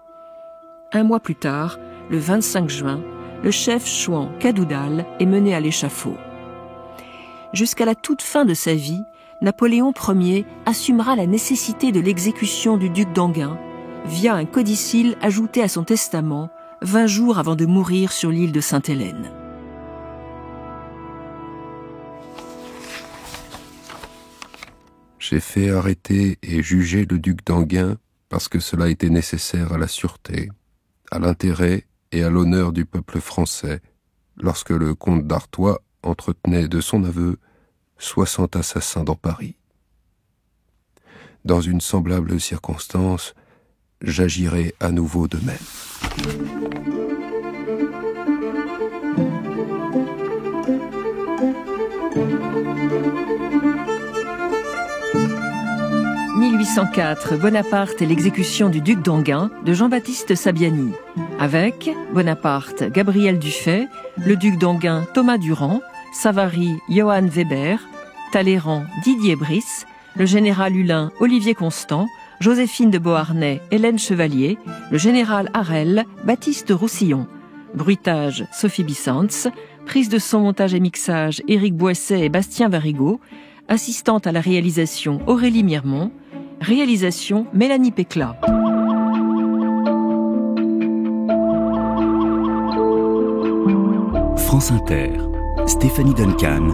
Un mois plus tard, le 25 juin, le chef chouan Cadoudal est mené à l'échafaud. Jusqu'à la toute fin de sa vie, Napoléon Ier assumera la nécessité de l'exécution du duc d'Enghien via un codicille ajouté à son testament 20 jours avant de mourir sur l'île de Sainte-Hélène. J'ai fait arrêter et juger le duc d'Enghien parce que cela était nécessaire à la sûreté, à l'intérêt et à l'honneur du peuple français, lorsque le comte d'Artois entretenait de son aveu 60 assassins dans Paris. Dans une semblable circonstance, j'agirai à nouveau de même. « 1804, Bonaparte et l'exécution du duc d'Enghien » de Jean-Baptiste Sabiani, avec Bonaparte, Gabriel Dufay, le duc d'Enghien, Thomas Durand, Savary, Johann Weber, Talleyrand, Didier Brice, le général Hulin, Olivier Constant, Joséphine de Beauharnais, Hélène Chevalier, le général Harel, Baptiste Roussillon, bruitage, Sophie Bissantz, prise de son, montage et mixage, Éric Boisset et Bastien Varigot, assistante à la réalisation, Aurélie Mirmont, réalisation, Mélanie Péclat. France Inter, Stéphanie Duncan,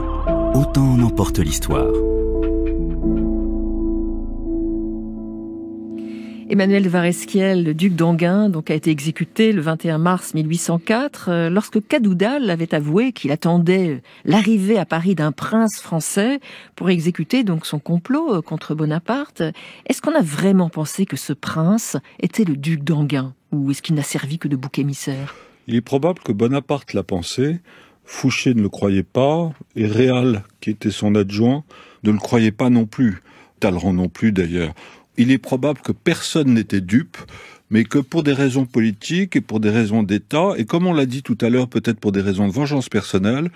Autant en emporte l'histoire. Emmanuel de Varesquiel, le duc d'Enghien, donc a été exécuté le 21 mars 1804, lorsque Cadoudal avait avoué qu'il attendait l'arrivée à Paris d'un prince français pour exécuter donc son complot contre Bonaparte. Est-ce qu'on a vraiment pensé que ce prince était le duc d'Enghien, ou est-ce qu'il n'a servi que de bouc émissaire? Il est probable que Bonaparte l'a pensé, Fouché ne le croyait pas, et Réal, qui était son adjoint, ne le croyait pas non plus. Talleyrand non plus d'ailleurs. Il est probable que personne n'était dupe, mais que pour des raisons politiques et pour des raisons d'État, et comme on l'a dit tout à l'heure, peut-être pour des raisons de vengeance personnelle,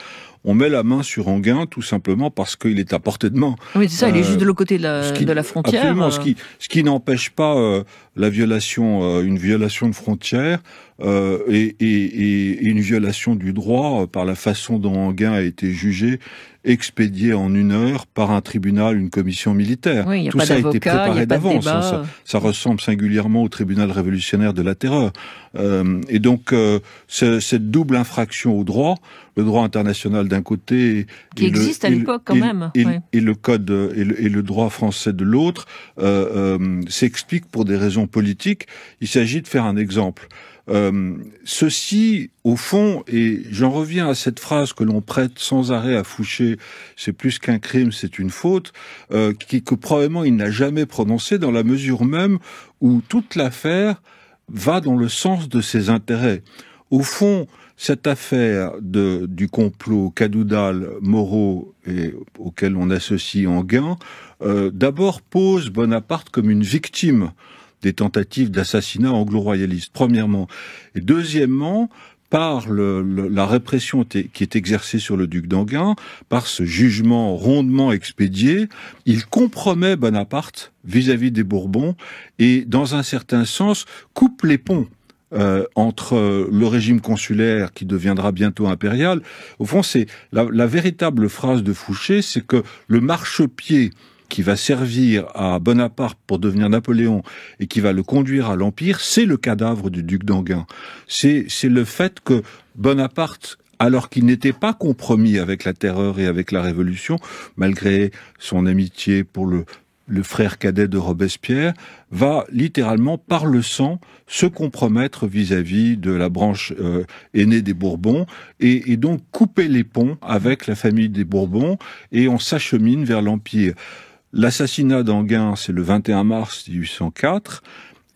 on met la main sur Enghien tout simplement parce qu'il est à portée de main. Oui, c'est ça, il est juste de l'autre côté de la frontière. Absolument, ce qui n'empêche pas une violation de frontière et une violation du droit par la façon dont Enghien a été jugé, expédié en 1 heure par un tribunal, une commission militaire. Oui, tout ça a été préparé d'avance. Ça ressemble singulièrement au tribunal révolutionnaire de la Terreur. Et donc, cette double infraction au droit, le droit international d'un côté, qui existe à l'époque quand même, et le code et le droit français de l'autre, s'explique pour des raisons politiques. Il s'agit de faire un exemple. Ceci, au fond, et j'en reviens à cette phrase que l'on prête sans arrêt à Fouché, c'est plus qu'un crime, c'est une faute, que probablement il n'a jamais prononcée dans la mesure même où toute l'affaire va dans le sens de ses intérêts. Au fond, cette affaire du complot Cadoudal-Moreau et auquel on associe Enghien, d'abord pose Bonaparte comme une victime des tentatives d'assassinat anglo-royalistes, premièrement. Et deuxièmement, par la répression qui est exercée sur le duc d'Enghien, par ce jugement rondement expédié, il compromet Bonaparte vis-à-vis des Bourbons et, dans un certain sens, coupe les ponts entre le régime consulaire qui deviendra bientôt impérial. Au fond, c'est la véritable phrase de Fouché, c'est que le marchepied qui va servir à Bonaparte pour devenir Napoléon et qui va le conduire à l'Empire, c'est le cadavre du duc d'Enghien. C'est le fait que Bonaparte, alors qu'il n'était pas compromis avec la terreur et avec la Révolution, malgré son amitié pour le frère cadet de Robespierre, va littéralement, par le sang, se compromettre vis-à-vis de la branche aînée des Bourbons et donc couper les ponts avec la famille des Bourbons et on s'achemine vers l'Empire. L'assassinat d'Enghien, c'est le 21 mars 1804,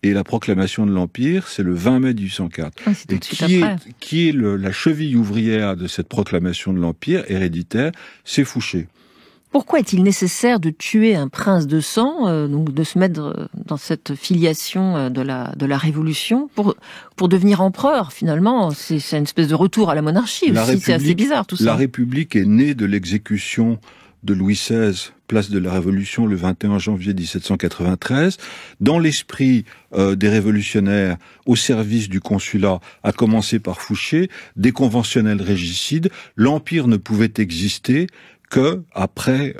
et la proclamation de l'Empire, c'est le 20 mai 1804. Et qui est la cheville ouvrière de cette proclamation de l'Empire héréditaire, c'est Fouché. Pourquoi est-il nécessaire de tuer un prince de sang, donc de se mettre dans cette filiation de la Révolution pour devenir empereur finalement? C'est une espèce de retour à la monarchie aussi, c'est assez bizarre tout ça. La République est née de l'exécution de Louis XVI, place de la Révolution, le 21 janvier 1793. Dans l'esprit des révolutionnaires au service du consulat, à commencer par Fouché, des conventionnels régicides, l'Empire ne pouvait exister que après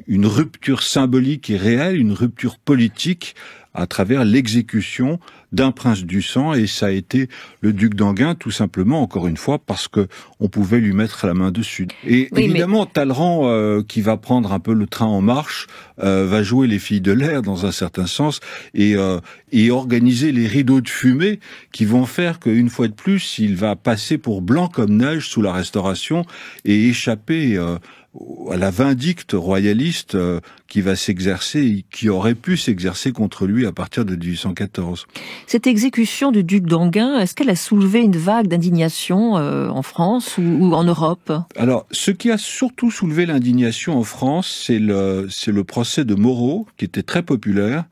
une rupture symbolique et réelle, une rupture politique à travers l'exécution d'un prince du sang, et ça a été le duc d'Enghien, tout simplement, encore une fois, parce que on pouvait lui mettre la main dessus. Et oui, évidemment, Talleyrand, qui va prendre un peu le train en marche, va jouer les filles de l'air, dans un certain sens, et organiser les rideaux de fumée qui vont faire qu'une fois de plus, il va passer pour blanc comme neige sous la Restauration et échapper à la vindicte royaliste qui va s'exercer, qui aurait pu s'exercer contre lui à partir de 1814. Cette exécution du duc d'Enghien, est-ce qu'elle a soulevé une vague d'indignation en France ou en Europe? Alors, ce qui a surtout soulevé l'indignation en France, c'est le procès de Moreau, qui était très populaire,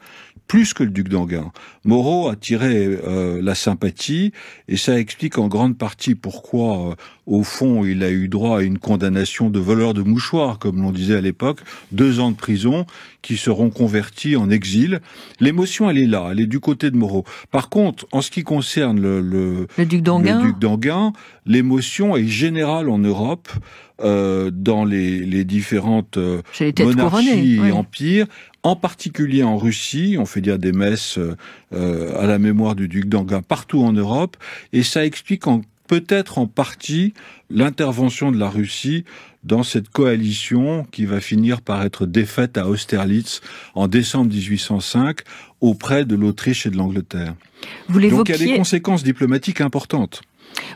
plus que le duc d'Enghien. Moreau a tiré la sympathie, et ça explique en grande partie pourquoi, au fond, il a eu droit à une condamnation de voleur de mouchoirs, comme l'on disait à l'époque, 2 ans de prison, qui seront convertis en exil. L'émotion, elle est là, elle est du côté de Moreau. Par contre, en ce qui concerne le duc d'Enghien, l'émotion est générale en Europe, dans les différentes monarchies et empires, en particulier en Russie. On fait dire des messes à la mémoire du duc d'Enghien partout en Europe, et ça explique en peut-être en partie l'intervention de la Russie dans cette coalition qui va finir par être défaite à Austerlitz en décembre 1805 auprès de l'Autriche et de l'Angleterre. Donc il y a des conséquences diplomatiques importantes.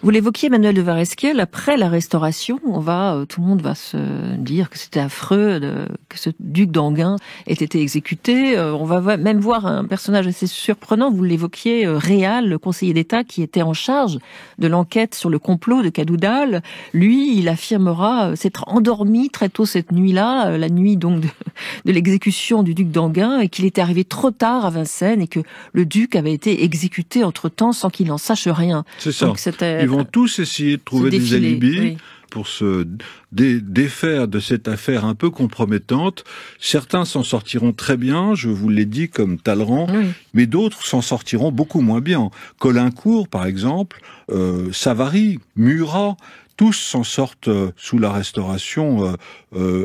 Vous l'évoquiez, Emmanuel de Varesquiel, après la Restauration, tout le monde va se dire que c'était affreux que ce duc d'Enghien ait été exécuté. On va même voir un personnage assez surprenant, vous l'évoquiez, Réal, le conseiller d'État qui était en charge de l'enquête sur le complot de Cadoudal. Lui, il affirmera s'être endormi très tôt cette nuit-là, la nuit donc de l'exécution du duc d'Enghien, et qu'il était arrivé trop tard à Vincennes et que le duc avait été exécuté entre-temps sans qu'il en sache rien. C'est ça. Donc, ils vont tous essayer de trouver des alibis pour se défaire de cette affaire un peu compromettante. Certains s'en sortiront très bien, je vous l'ai dit, comme Talleyrand, mais d'autres s'en sortiront beaucoup moins bien. Caulaincourt, par exemple, Savary, Murat, tous s'en sortent sous la Restauration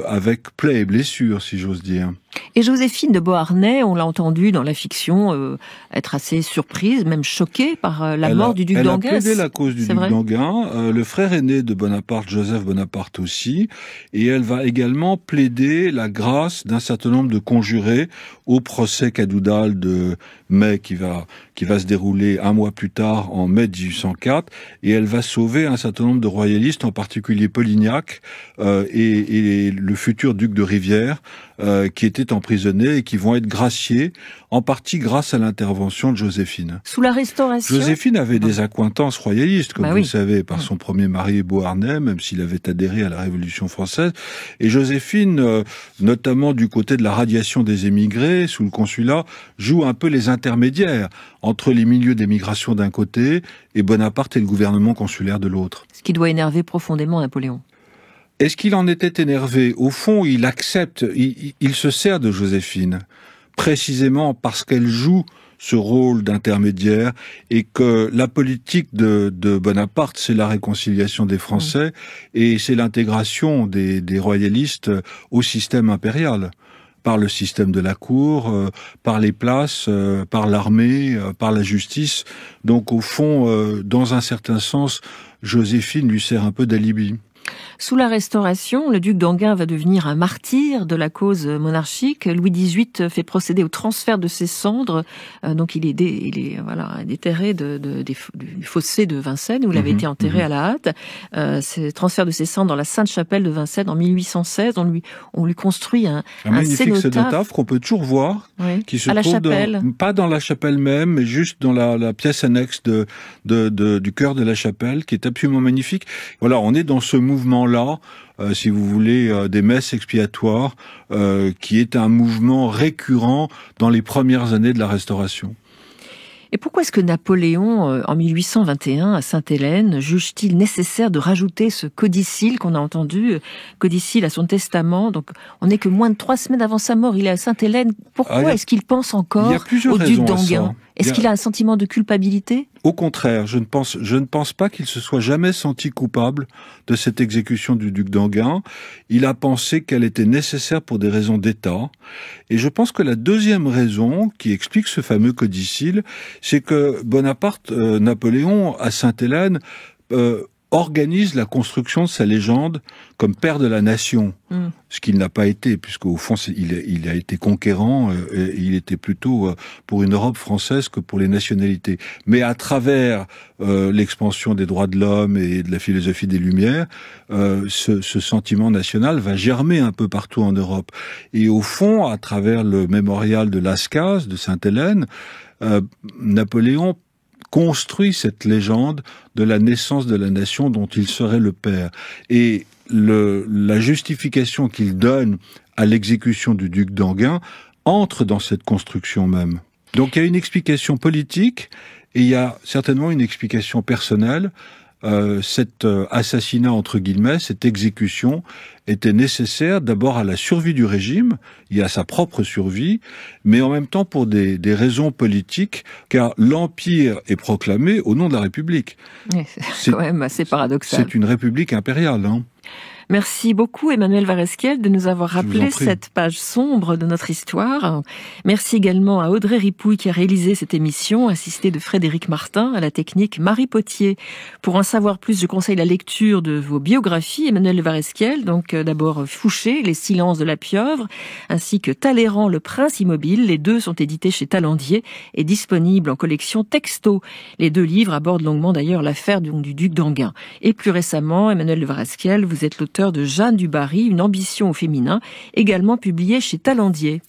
avec plaie et blessure, si j'ose dire. Et Joséphine de Beauharnais, on l'a entendu dans la fiction, être assez surprise, même choquée par la mort du duc d'Enghien. Elle a plaidé la cause du duc d'Enghien, le frère aîné de Bonaparte, Joseph Bonaparte aussi, et elle va également plaider la grâce d'un certain nombre de conjurés au procès Cadoudal de mai qui va se dérouler un mois plus tard, en mai 1804, et elle va sauver un certain nombre de royalistes, en particulier Polignac et le futur duc de Rivière, qui étaient emprisonnés et qui vont être graciés, en partie grâce à l'intervention de Joséphine. Sous la Restauration, Joséphine avait des accointances royalistes, comme vous le savez, par son premier mari Beauharnais, même s'il avait adhéré à la Révolution française. Et Joséphine, notamment du côté de la radiation des émigrés, sous le consulat, joue un peu les intermédiaires entre les milieux d'émigration d'un côté et Bonaparte et le gouvernement consulaire de l'autre. Ce qui doit énerver profondément Napoléon. Est-ce qu'il en était énervé? Au fond, il accepte, il se sert de Joséphine, précisément parce qu'elle joue ce rôle d'intermédiaire et que la politique de Bonaparte, c'est la réconciliation des Français et c'est l'intégration des royalistes au système impérial. Par le système de la cour, par les places, par l'armée, par la justice. Donc au fond, dans un certain sens, Joséphine lui sert un peu d'alibi. Sous la Restauration, le duc d'Enghien va devenir un martyr de la cause monarchique. Louis XVIII fait procéder au transfert de ses cendres. Donc il est déterré du fossé de Vincennes, où il avait été enterré à la hâte. C'est transfert de ses cendres dans la Sainte-Chapelle de Vincennes en 1816. On lui construit un magnifique cénotaphe qu'on peut toujours voir, qui se trouve pas dans la chapelle même, mais juste dans la pièce annexe du chœur de la chapelle, qui est absolument magnifique. Voilà, on est dans ce mouvement-là, si vous voulez, des messes expiatoires, qui est un mouvement récurrent dans les premières années de la Restauration. Et pourquoi est-ce que Napoléon, en 1821, à Sainte-Hélène, juge-t-il nécessaire de rajouter ce codicille qu'on a entendu, codicille à son testament? Donc, on n'est que moins de 3 semaines avant sa mort. Il est à Sainte-Hélène. Pourquoi est-ce qu'il pense encore au duc d'Enghien? Est-ce qu'il a un sentiment de culpabilité? Au contraire, je ne pense pas qu'il se soit jamais senti coupable de cette exécution du duc d'Enghien. Il a pensé qu'elle était nécessaire pour des raisons d'État. Et je pense que la deuxième raison qui explique ce fameux codicille, c'est que Napoléon, à Sainte-Hélène, organise la construction de sa légende comme père de la nation, ce qu'il n'a pas été, puisqu'au fond, il a été conquérant, et il était plutôt pour une Europe française que pour les nationalités. Mais à travers l'expansion des droits de l'homme et de la philosophie des Lumières, ce sentiment national va germer un peu partout en Europe. Et au fond, à travers le mémorial de Lascaz, de Sainte-Hélène, Napoléon construit cette légende de la naissance de la nation dont il serait le père. Et la justification qu'il donne à l'exécution du duc d'Enghien entre dans cette construction même. Donc il y a une explication politique et il y a certainement une explication personnelle. Cet assassinat, entre guillemets, cette exécution était nécessaire d'abord à la survie du régime, et à sa propre survie, mais en même temps pour des raisons politiques, car l'Empire est proclamé au nom de la République. C'est quand même assez paradoxal. C'est une république impériale. Merci beaucoup Emmanuel Varesquiel de nous avoir rappelé cette page sombre de notre histoire. Merci également à Audrey Ripouille qui a réalisé cette émission, assistée de Frédéric Martin, à la technique Marie Potier. Pour en savoir plus, je conseille la lecture de vos biographies, Emmanuel Varesquiel, donc d'abord Fouché, Les silences de la pieuvre, ainsi que Talleyrand, Le prince immobile. Les deux sont édités chez Talandier et disponibles en collection Texto. Les deux livres abordent longuement d'ailleurs l'affaire du duc d'Enghien. Et plus récemment, Emmanuel Varesquiel, vous êtes l'auteur de Jeanne du Barry, une ambition au féminin, également publié chez Talandier.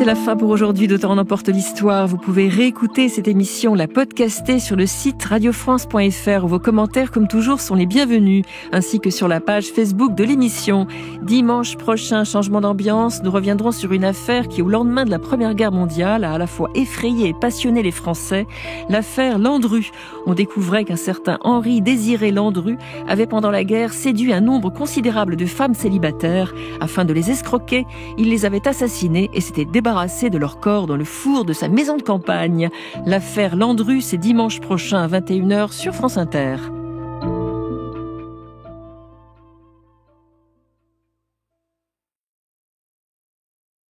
C'est la fin pour aujourd'hui d'Autant en emporte l'histoire. Vous pouvez réécouter cette émission, la podcaster sur le site radiofrance.fr où vos commentaires, comme toujours, sont les bienvenus, ainsi que sur la page Facebook de l'émission. Dimanche prochain, changement d'ambiance, nous reviendrons sur une affaire qui, au lendemain de la Première Guerre mondiale, a à la fois effrayé et passionné les Français, l'affaire Landru. On découvrait qu'un certain Henri Désiré Landru avait pendant la guerre séduit un nombre considérable de femmes célibataires. Afin de les escroquer, il les avait assassinées et s'était débarrassé de leur corps dans le four de sa maison de campagne. L'affaire Landru, c'est dimanche prochain à 21h sur France Inter.